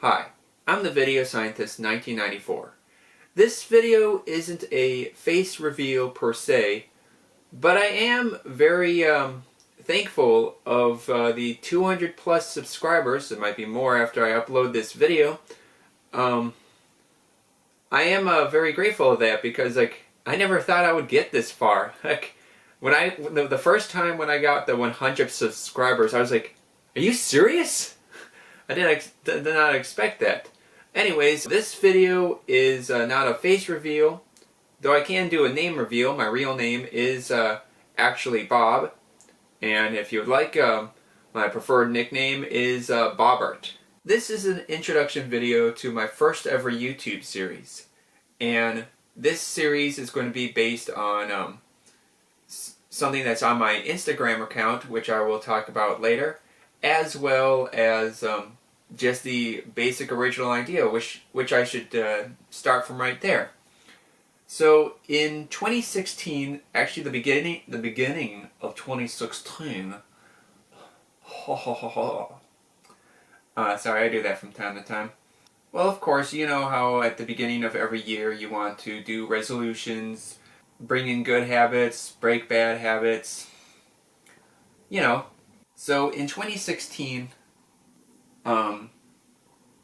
Hi, I'm the Video Scientist 1994. This video isn't a face reveal per se, but I am very thankful of the 200 plus subscribers. There might be more after I upload this video. I am very grateful of that because I never thought I would get this far. The first time when I got the 100 subscribers, I was like, "Are you serious?" I did not expect that. Anyways, this video is not a face reveal, though I can do a name reveal. My real name is actually Bob, and if you would like, my preferred nickname is Bobbert. This is an introduction video to my first ever YouTube series, and this series is going to be based on something that's on my Instagram account, which I will talk about later, as well as just the basic original idea, which I should start from right there. So in 2016, actually the beginning of 2016. Sorry, I do that from time to time. Well, of course, you know how at the beginning of every year you want to do resolutions, bring in good habits, break bad habits. You know. So in 2016,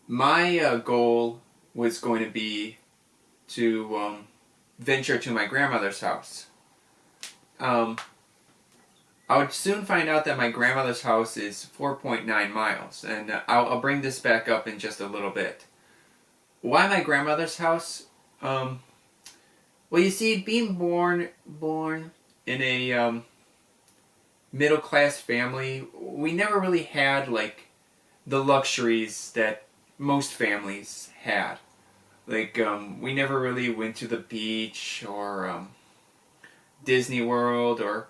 my goal was going to be to venture to my grandmother's house. I would soon find out that my grandmother's house is 4.9 miles, and I'll bring this back up in just a little bit. Why my grandmother's house? Well, you see, being born in a middle-class family, we never really had the luxuries that most families had. We never really went to the beach or Disney World or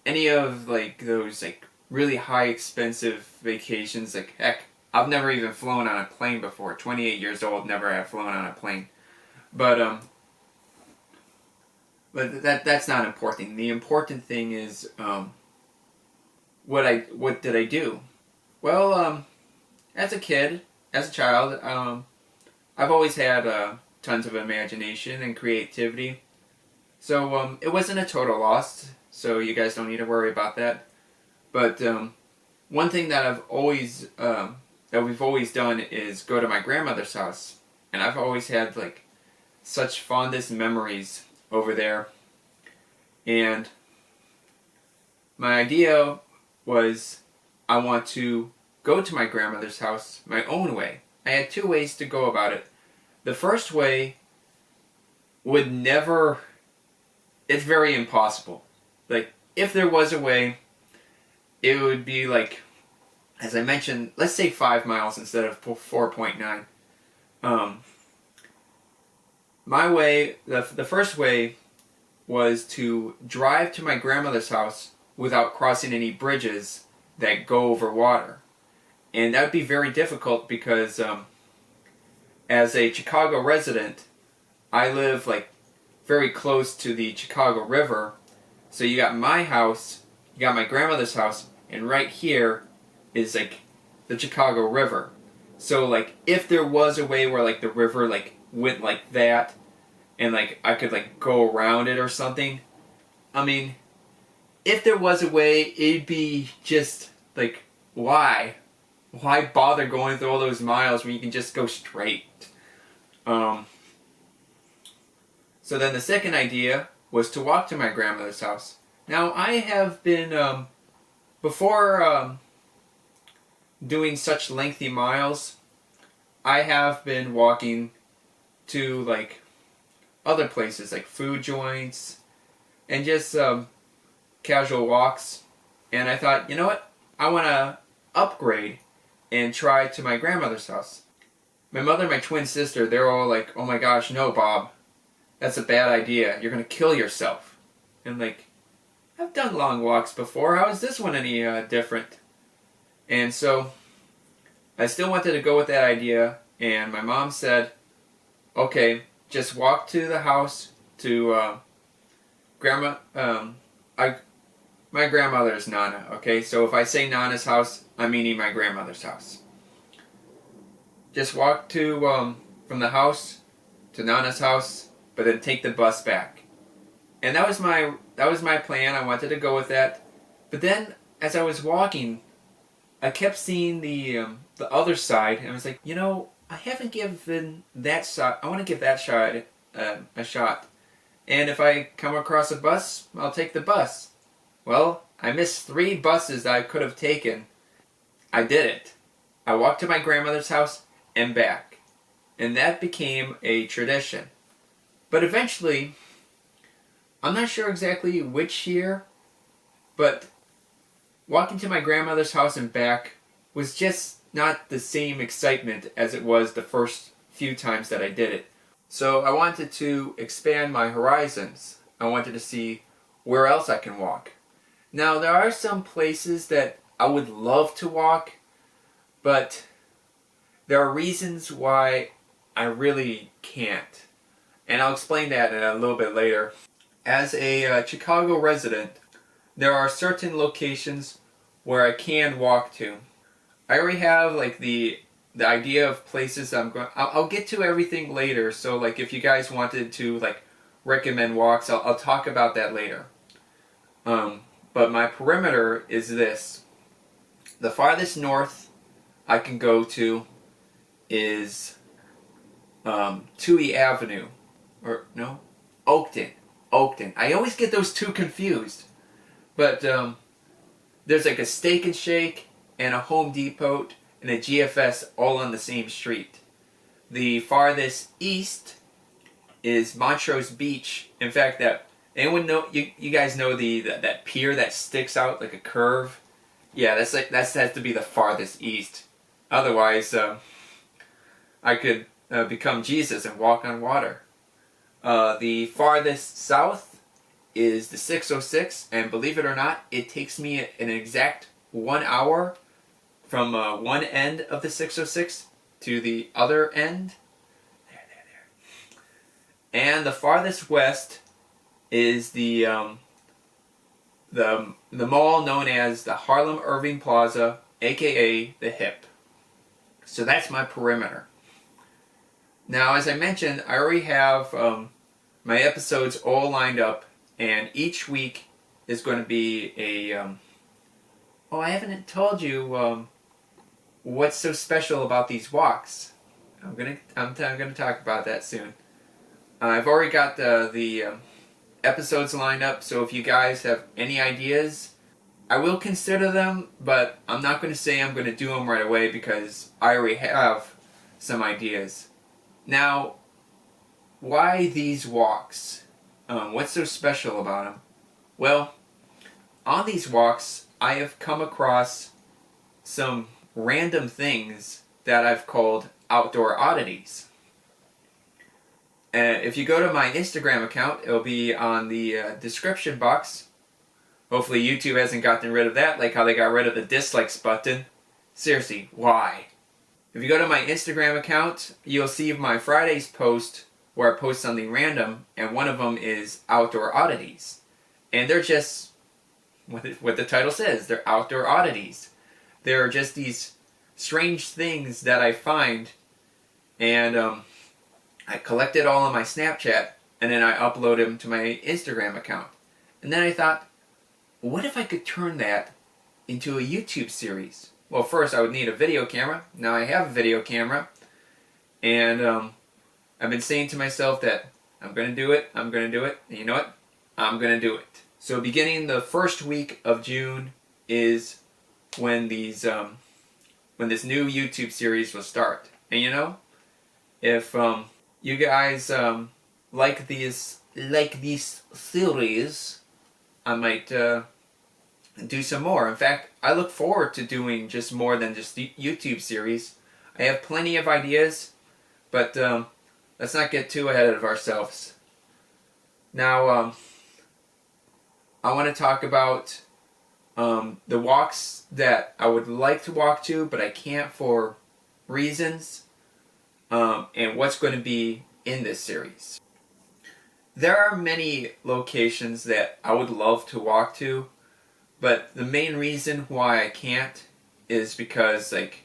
any of those really high expensive vacations. Heck, I've never even flown on a plane before. 28 years old, never have flown on a plane. But that's not important. The important thing is what did I do? Well, as a child, I've always had tons of imagination and creativity. So it wasn't a total loss, so you guys don't need to worry about that. But one thing that we've always done is go to my grandmother's house. And I've always had such fondest memories over there. And my idea was I want to go to my grandmother's house my own way. I had two ways to go about it. The first way would never... It's very impossible. If there was a way, it would be as I mentioned, let's say 5 miles instead of 4.9. My way, the first way was to drive to my grandmother's house without crossing any bridges that go over water. And that would be very difficult because as a Chicago resident, I live very close to the Chicago River. So you got my house, you got my grandmother's house, and right here is the Chicago River. So if there was a way where the river went like that, and I could go around it or something, I mean, if there was a way, it'd be just why bother going through all those miles when you can just go straight? So then the second idea was to walk to my grandmother's house. Now I have been, before doing such lengthy miles, I have been walking to other places food joints and just casual walks. And I thought, you know what? I want to upgrade and try to my grandmother's house. My mother and my twin sister, they're all like, "Oh my gosh, no, Bob. That's a bad idea. You're going to kill yourself." And I've done long walks before. How is this one any different? And so I still wanted to go with that idea. And my mom said, "Okay, just walk to the house to Grandma." My grandmother is Nana, okay? So if I say Nana's house, I'm meaning my grandmother's house. just walk to from the house to Nana's house, but then take the bus back. And that was my plan. I wanted to go with that. But then, as I was walking, I kept seeing the other side, and I was like, you know, I haven't given that shot. I want to give that shot a shot. And if I come across a bus, I'll take the bus. Well, I missed 3 buses that I could have taken. I did it. I walked to my grandmother's house and back. And that became a tradition. But eventually, I'm not sure exactly which year, but walking to my grandmother's house and back was just not the same excitement as it was the first few times that I did it. So I wanted to expand my horizons. I wanted to see where else I can walk. Now, there are some places that I would love to walk, but there are reasons why I really can't. And I'll explain that in a little bit later. As a Chicago resident, there are certain locations where I can walk to. I already have like the idea of places I'm going. I'll get to everything later. So like if you guys wanted to like recommend walks, I'll talk about that later. But my perimeter is this. The farthest north I can go to is Toohey Avenue, or no, Oakton. I always get those two confused. But there's like a Steak and Shake and a Home Depot and a GFS all on the same street. The farthest east is Montrose Beach. In fact, that anyone know you guys know that pier that sticks out like a curve? Yeah, that has to be the farthest east. Otherwise, I could become Jesus and walk on water. The farthest south is the 606, and believe it or not, it takes me an exact 1 hour from one end of the 606 to the other end. There. And the farthest west is the mall known as the Harlem Irving Plaza, aka the Hip. So that's my perimeter. Now, as I mentioned, I already have my episodes all lined up, and each week is going to be a... I haven't told you what's so special about these walks. I'm gonna talk about that soon. I've already got the episodes lined up, so if you guys have any ideas, I will consider them, but I'm not going to say I'm going to do them right away because I already have some ideas. Now, why these walks? What's so special about them? Well, on these walks, I have come across some random things that I've called outdoor oddities. If you go to my Instagram account, it'll be on the description box. Hopefully YouTube hasn't gotten rid of that, like how they got rid of the dislikes button. Seriously, why? If you go to my Instagram account, you'll see my Fridays post where I post something random, and one of them is outdoor oddities. And they're just what the title says, they're outdoor oddities. They're just these strange things that I find, and I collect it all on my Snapchat, and then I upload them to my Instagram account. And then I thought, what if I could turn that into a YouTube series? Well, first I would need a video camera. Now I have a video camera, and I've been saying to myself that I'm going to do it, and you know what? I'm going to do it. So beginning the first week of June is when this new YouTube series will start. And you know, if you guys like these series, I might do some more. In fact, I look forward to doing just more than just the YouTube series. I have plenty of ideas, but let's not get too ahead of ourselves. Now, I want to talk about the walks that I would like to walk to, but I can't for reasons, and what's going to be in this series. There are many locations that I would love to walk to, but the main reason why I can't is because, like,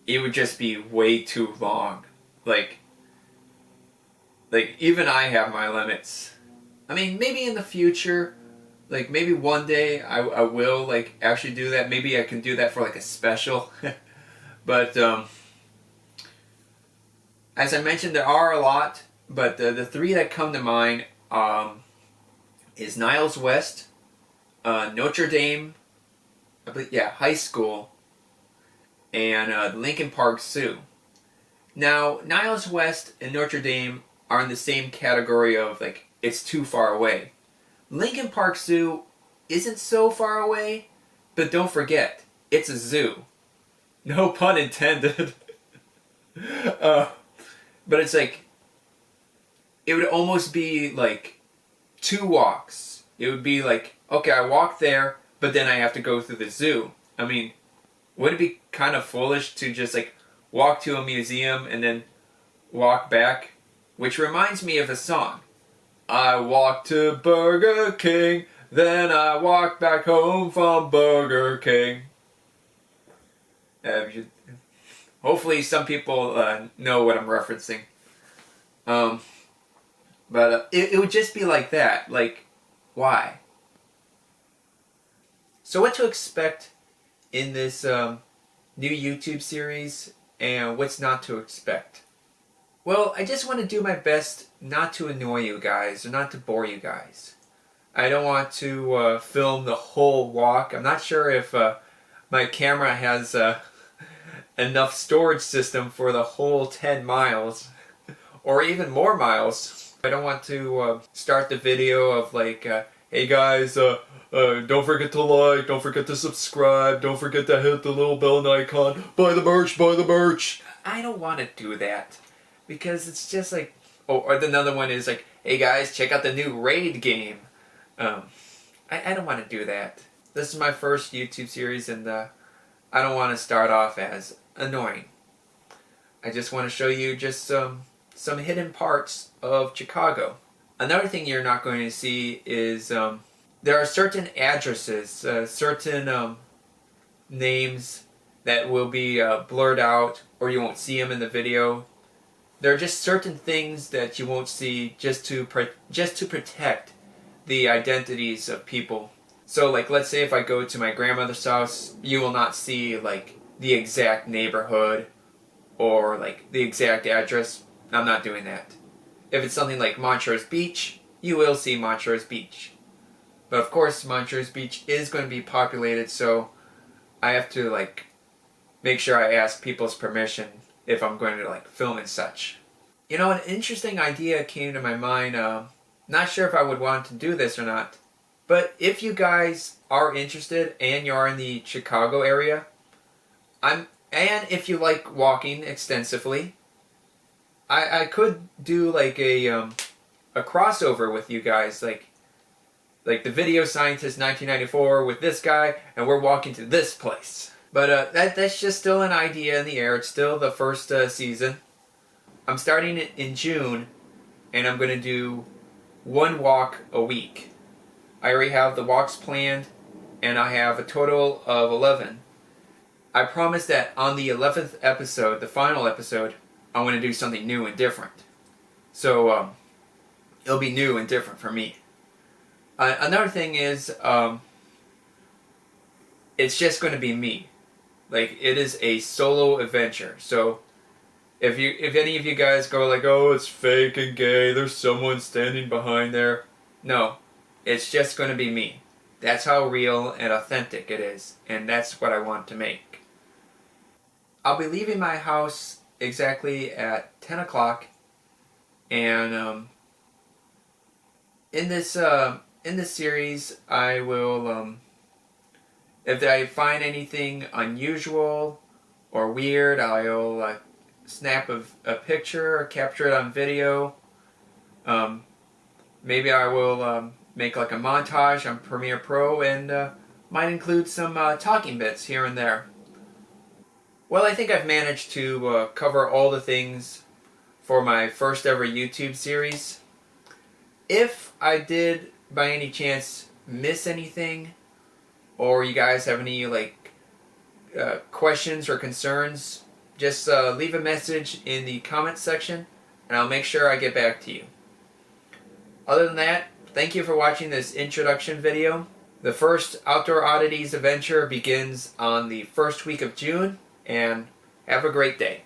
it would just be way too long. Like even I have my limits. I mean, maybe in the future, like maybe one day I will like actually do that. Maybe I can do that for like a special. But as I mentioned, there are a lot, but the three that come to mind is Niles West, Notre Dame, I believe, yeah, high school, and Lincoln Park Zoo. Now, Niles West and Notre Dame are in the same category of like it's too far away. Lincoln Park Zoo isn't so far away, but don't forget, it's a zoo. No pun intended. But it's like, it would almost be like 2 walks. It would be like, okay, I walk there, but then I have to go through the zoo. I mean, would it be kind of foolish to just like walk to a museum and then walk back? Which reminds me of a song. I walked to Burger King, then I walked back home from Burger King. Hopefully some people know what I'm referencing. But it would just be like that. Like, why? So what to expect in this new YouTube series, and what's not to expect? Well, I just want to do my best not to annoy you guys, or not to bore you guys. I don't want to film the whole walk. I'm not sure if my camera has enough storage system for the whole 10 miles, or even more miles. I don't want to start the video of like, hey guys, don't forget to like, don't forget to subscribe, don't forget to hit the little bell icon, buy the merch, buy the merch. I don't want to do that, because it's just like, oh, or another one is like, hey guys, check out the new raid game. I don't want to do that. This is my first YouTube series, and I don't want to start off as annoying. I just want to show you just some hidden parts of Chicago. Another thing you're not going to see is there are certain addresses, certain names that will be blurred out, or you won't see them in the video. There are just certain things that you won't see just to protect the identities of people. So like, let's say if I go to my grandmother's house, you will not see like the exact neighborhood or like the exact address. I'm not doing that. If it's something like Montrose Beach, you will see Montrose Beach. But of course, Montrose Beach is going to be populated, so I have to like make sure I ask people's permission if I'm going to like film and such. You know, an interesting idea came to my mind. Not sure if I would want to do this or not, but if you guys are interested and you're in the Chicago area, and if you like walking extensively, I could do like a crossover with you guys, like the Video Scientist 1994 with this guy, and we're walking to this place. But that's just still an idea in the air. It's still the first season. I'm starting it in June, and I'm going to do 1 walk a week. I already have the walks planned, and I have a total of 11. I promise that on the 11th episode, the final episode, I want to do something new and different. So it'll be new and different for me. Another thing is, it's just going to be me. Like, it is a solo adventure. So if any of you guys go like, oh, it's fake and gay, there's someone standing behind there. No, it's just going to be me. That's how real and authentic it is, and that's what I want to make. I'll be leaving my house exactly at 10 o'clock, and in this series, I will, if I find anything unusual or weird, I'll snap a picture or capture it on video. Maybe I will make like a montage on Premiere Pro, and might include some talking bits here and there. Well, I think I've managed to cover all the things for my first ever YouTube series. If I did, by any chance, miss anything, or you guys have any like questions or concerns, just leave a message in the comments section and I'll make sure I get back to you. Other than that, thank you for watching this introduction video. The first Outdoor Oddities adventure begins on the first week of June, and have a great day.